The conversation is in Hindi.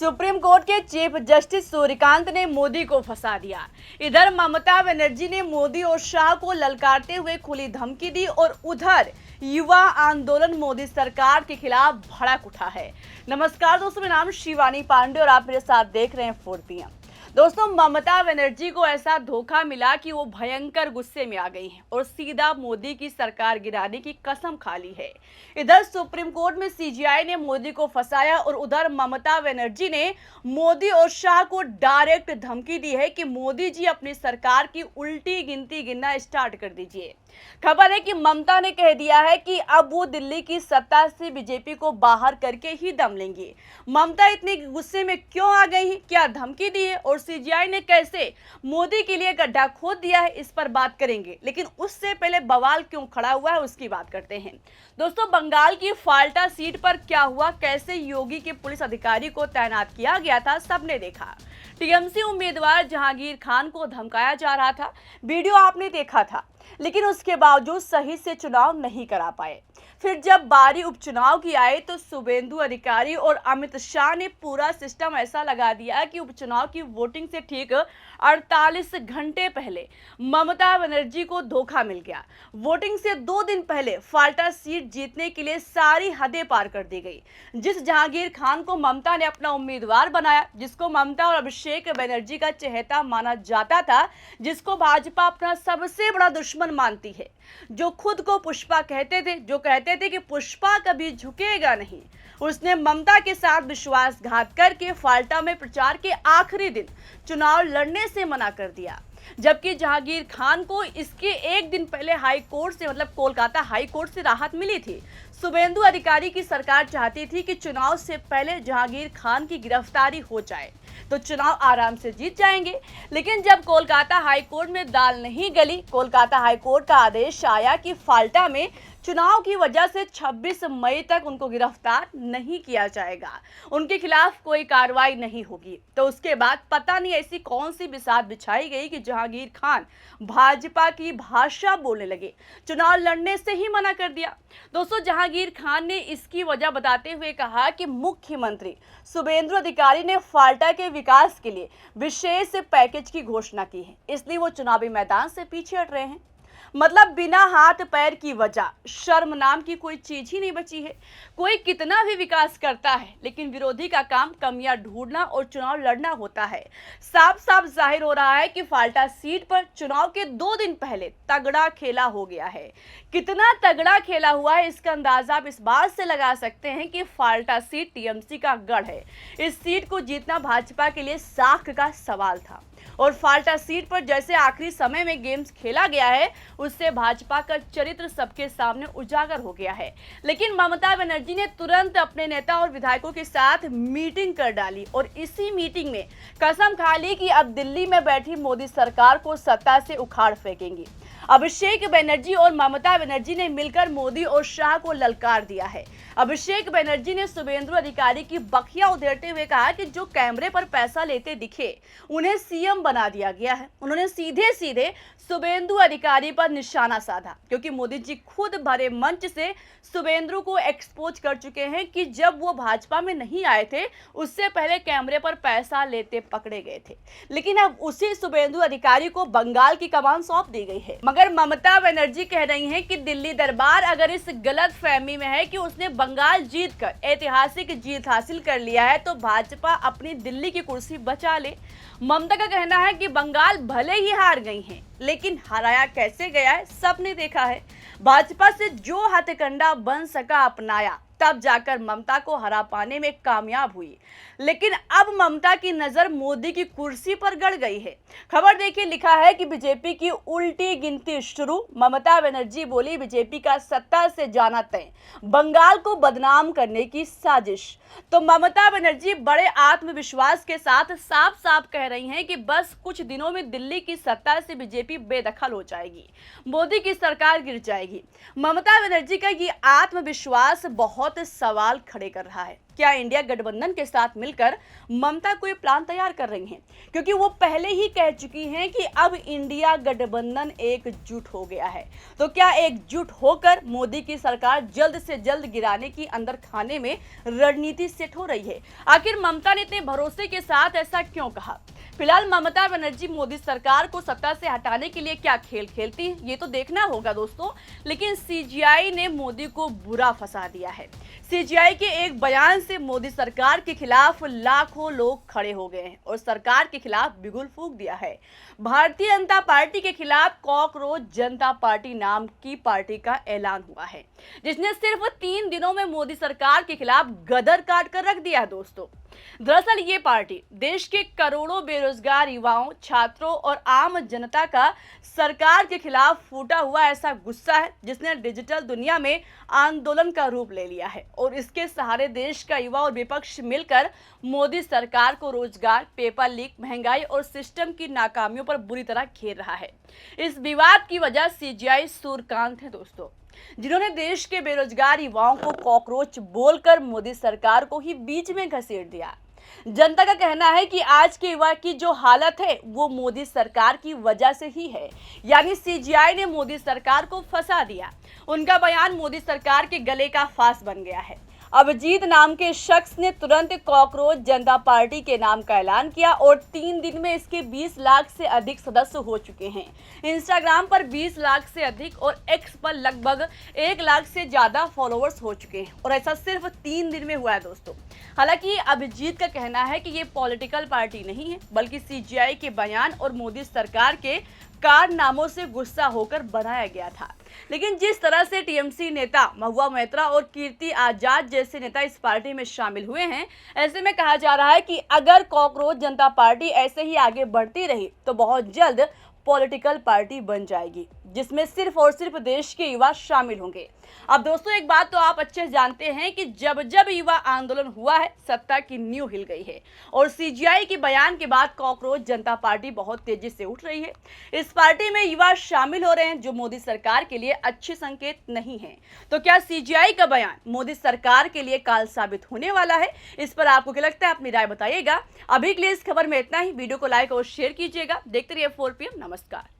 सुप्रीम कोर्ट के चीफ जस्टिस सूर्यकांत ने मोदी को फंसा दिया। इधर ममता बनर्जी ने मोदी और शाह को ललकारते हुए खुली धमकी दी और उधर युवा आंदोलन मोदी सरकार के खिलाफ भड़क उठा है। नमस्कार दोस्तों, मेरा नाम शिवानी पांडे और आप मेरे साथ देख रहे हैं 4PM। दोस्तों, ममता बनर्जी को ऐसा धोखा मिला कि वो भयंकर गुस्से में आ गई हैं और सीधा मोदी की सरकार गिराने की कसम खा ली है। इधर सुप्रीम कोर्ट में सीजीआई ने मोदी को फंसाया और उधर ममता बनर्जी ने मोदी और शाह को डायरेक्ट धमकी दी है कि मोदी जी अपनी सरकार की उल्टी गिनती गिनना स्टार्ट कर दीजिए। खबर है कि ममता ने कह दिया है कि अब वो दिल्ली की सत्ता से बीजेपी को बाहर करके ही दम लेंगी। ममता इतने गुस्से में क्यों आ गई है, क्या धमकी दी है और सीजीआई ने कैसे मोदी के लिए गड्ढा खोद दिया है, इस पर बात करेंगे। लेकिन उससे पहले बवाल क्यों खड़ा हुआ है उसकी बात करते हैं। दोस्तों, बंगाल की फाल्टा सीट पर क्या हुआ, कैसे योगी के पुलिस अधिकारी को तैनात किया गया था, सबने देखा। टीएमसी उम्मीदवार जहांगीर खान को धमकाया जा रहा था, वीडियो आपने देखा था, लेकिन उसके बावजूद सही से चुनाव नहीं करा पाए। फिर जब बारी उपचुनाव की आई तो शुभेंदु अधिकारी और अमित शाह ने पूरा सिस्टम ऐसा लगा दिया कि उपचुनाव की वोटिंग से ठीक 48 घंटे पहले ममता बनर्जी को धोखा मिल गया। वोटिंग से 2 दिन पहले फाल्टा सीट जीतने के लिए सारी हदें पार कर दी गई। जिस जहांगीर खान को ममता ने अपना उम्मीदवार बनाया, जिसको ममता और अभिषेक बनर्जी का चहेता माना जाता था, जिसको भाजपा अपना सबसे बड़ा दुश्मन मानती है, जो खुद को पुष्पा कहते थे, जो कहते थे कि पुष्पा कभी झुकेगा नहीं, उसने ममता के साथ विश्वासघात करके फाल्टा में प्रचार के आखिरी दिन चुनाव लड़ने से मना कर दिया। जबकि जहांगीर खान को इसके एक दिन पहले हाई कोर्ट से, मतलब कोलकाता हाई कोर्ट से राहत मिली थी। शुभेंदु अधिकारी की सरकार चाहती थी कि चुनाव से पहले जहांगीर खान की गिरफ्तारी हो जाए तो चुनाव आराम से जीत जाएंगे। लेकिन जब कोलकाता हाई कोर्ट में दाल नहीं गली, कोलकाता हाई कोर्ट का आदेश आया कि फाल्टा में चुनाव की वजह से 26 मई तक उनको गिरफ्तार नहीं किया जाएगा, उनके खिलाफ कोई कार्रवाई नहीं होगी, तो उसके बाद पता नहीं ऐसी कौन सी बिसात बिछाई गई कि जहांगीर खान भाजपा की भाषा बोलने लगे, चुनाव लड़ने से ही मना कर दिया। दोस्तों, जहांगीर खान ने इसकी वजह बताते हुए कहा कि मुख्यमंत्री शुभेंदु अधिकारी ने फाल्टा के विकास के लिए विशेष पैकेज की घोषणा की है, इसलिए वो चुनावी मैदान से पीछे हट रहे हैं। मतलब बिना हाथ पैर की वजह, शर्म नाम की कोई चीज ही नहीं बची है। कोई कितना भी विकास करता है, लेकिन विरोधी का काम कमियां ढूंढना और चुनाव लड़ना होता है। साफ साफ जाहिर हो रहा है कि फाल्टा सीट पर चुनाव के 2 दिन पहले तगड़ा खेला हो गया है। कितना तगड़ा खेला हुआ है इसका अंदाजा आप इस बात से लगा सकते हैं कि फाल्टा सीट टीएमसी का गढ़ है। इस सीट को जीतना भाजपा के लिए साख का सवाल था और फाल्टा सीट पर जैसे आखिरी समय में गेम्स खेला गया है, उससे भाजपा का चरित्र सबके सामने उजागर हो गया है। लेकिन ममता बनर्जी ने तुरंत अपने नेता और विधायकों के साथ मीटिंग कर डाली और इसी मीटिंग में कसम खा ली कि अब दिल्ली में बैठी मोदी सरकार को सत्ता से उखाड़ फेंकेंगी। अभिषेक बनर्जी और ममता बनर्जी ने मिलकर मोदी और शाह को ललकार दिया है। अभिषेक बनर्जी ने शुभेंदु अधिकारी की बखिया उधेड़ते हुए कहा कि जो कैमरे पर पैसा लेते दिखे उन्हें सीएम बना दिया गया है। उन्होंने सीधे सीधे शुभेंदु अधिकारी पर निशाना साधा, क्योंकि मोदी जी खुद भरे मंच से शुभेंदु को एक्सपोज कर चुके हैं कि जब वो भाजपा में नहीं आए थे उससे पहले कैमरे पर पैसा लेते पकड़े गए थे। लेकिन अब उसी शुभेंदु अधिकारी को बंगाल की कमान सौंप दी गई है। मगर ममता बनर्जी कह रही हैं कि दिल्ली दरबार अगर इस गलत फहमी में है कि उसने बंगाल जीतकर ऐतिहासिक जीत हासिल कर लिया है तो भाजपा अपनी दिल्ली की कुर्सी बचा ले। ममता का कहना है कि बंगाल भले ही हार गई हैं, लेकिन हराया कैसे गया है सबने देखा है। भाजपा से जो हथकंडा बन सका अपनाया, तब जाकर ममता को हरा पाने में कामयाब हुई। लेकिन अब ममता की नजर मोदी की कुर्सी पर गड़ गई है। खबर देखिए, लिखा है कि बीजेपी की उल्टी गिनती शुरू। ममता बनर्जी बोली, बीजेपी का सत्ता से जाना तय, बंगाल को बदनाम करने की साजिश। तो ममता बनर्जी बड़े आत्मविश्वास के साथ साफ साफ कह रही हैं कि बस कुछ दिनों में दिल्ली की सत्ता से बीजेपी बेदखल हो जाएगी, मोदी की सरकार गिर जाएगी। ममता बनर्जी का ये आत्मविश्वास बहुत सवाल खड़े कर रहा है। क्या इंडिया गठबंधन के साथ मिलकर ममता कोई प्लान तैयार कर रही हैं? क्योंकि वो पहले ही कह चुकी हैं कि अब इंडिया गठबंधन एकजुट हो गया है। तो क्या एकजुट होकर मोदी की सरकार जल्द से जल्द गिराने की अंदर खाने में रणनीति सेट हो रही है? आखिर ममता ने इतने भरोसे के साथ ऐसा क्यों कहा? फिलहाल ममता बनर्जी मोदी सरकार को सत्ता से हटाने के लिए क्या खेल खेलती हैं, ये तो देखना होगा दोस्तों। लेकिन सीजीआई ने मोदी को बुरा फंसा दिया है। सीजीआई के एक बयान से मोदी सरकार के खिलाफ लाखों लोग खड़े हो गए हैं और सरकार के खिलाफ बिगुल फूंक दिया है। भारतीय जनता पार्टी के खिलाफ कॉकरोच जनता पार्टी नाम की पार्टी का ऐलान हुआ है, जिसने सिर्फ 3 दिनों में मोदी सरकार के खिलाफ गदर काट कर रख दिया है दोस्तों। दरअसल ये पार्टी देश के करोड़ों बेरोजगार युवाओं, छात्रों और आम जनता का सरकार के खिलाफ फूटा हुआ ऐसा गुस्सा है, जिसने डिजिटल दुनिया में आंदोलन का रूप ले लिया है और इसके सहारे देश का युवा और विपक्ष मिलकर मोदी सरकार को रोजगार, पेपर लीक, महंगाई और सिस्टम की नाकामियों पर बुरी तरह घेर रहा है। इस विवाद की वजह सीजीआई सूर्यकांत है दोस्तों, जिन्होंने देश के बेरोजगार युवाओं को कॉकरोच बोलकर मोदी सरकार को ही बीच में घसीट दिया। जनता का कहना है कि आज के युवा की जो हालत है वो मोदी सरकार की वजह से ही है, यानी सीजीआई ने मोदी सरकार को फंसा दिया। उनका बयान मोदी सरकार के गले का फांस बन गया है। अभिजीत नाम के शख्स ने तुरंत कॉकरोच जनता पार्टी के नाम का ऐलान किया और 3 दिन में इसके 20 लाख से अधिक सदस्य हो चुके हैं। इंस्टाग्राम पर 20 लाख से अधिक और एक्स पर लगभग 1 लाख से ज्यादा फॉलोअर्स हो चुके हैं और ऐसा सिर्फ 3 दिन में हुआ है दोस्तों। हालांकि अभिजीत का कहना है कि ये पॉलिटिकल पार्टी नहीं है, बल्कि सीजीआई के बयान और मोदी सरकार के कारनामों से गुस्सा होकर बनाया गया था। लेकिन जिस तरह से टीएमसी नेता महुआ मोइत्रा और कीर्ति आजाद जैसे नेता इस पार्टी में शामिल हुए हैं, ऐसे में कहा जा रहा है कि अगर कॉकरोच जनता पार्टी ऐसे ही आगे बढ़ती रही तो बहुत जल्द पॉलिटिकल पार्टी बन जाएगी, जिसमें सिर्फ और सिर्फ देश के युवा शामिल होंगे। अब दोस्तों एक बात तो आप अच्छे से जानते हैं कि जब जब युवा आंदोलन हुआ है, सत्ता की नींव हिल गई है और सीजीआई के बयान के बाद कॉकरोच जनता पार्टी बहुत तेजी से उठ रही है। इस पार्टी में युवा शामिल हो रहे हैं, जो मोदी सरकार के लिए अच्छे संकेत नहीं है। तो क्या सीजीआई का बयान मोदी सरकार के लिए काल साबित होने वाला है? इस पर आपको क्या लगता है, अपनी राय बताइएगा। अभी के लिए इस खबर में इतना ही। वीडियो को लाइक और शेयर कीजिएगा। देखते रहिए 4 PM। नमस्कार।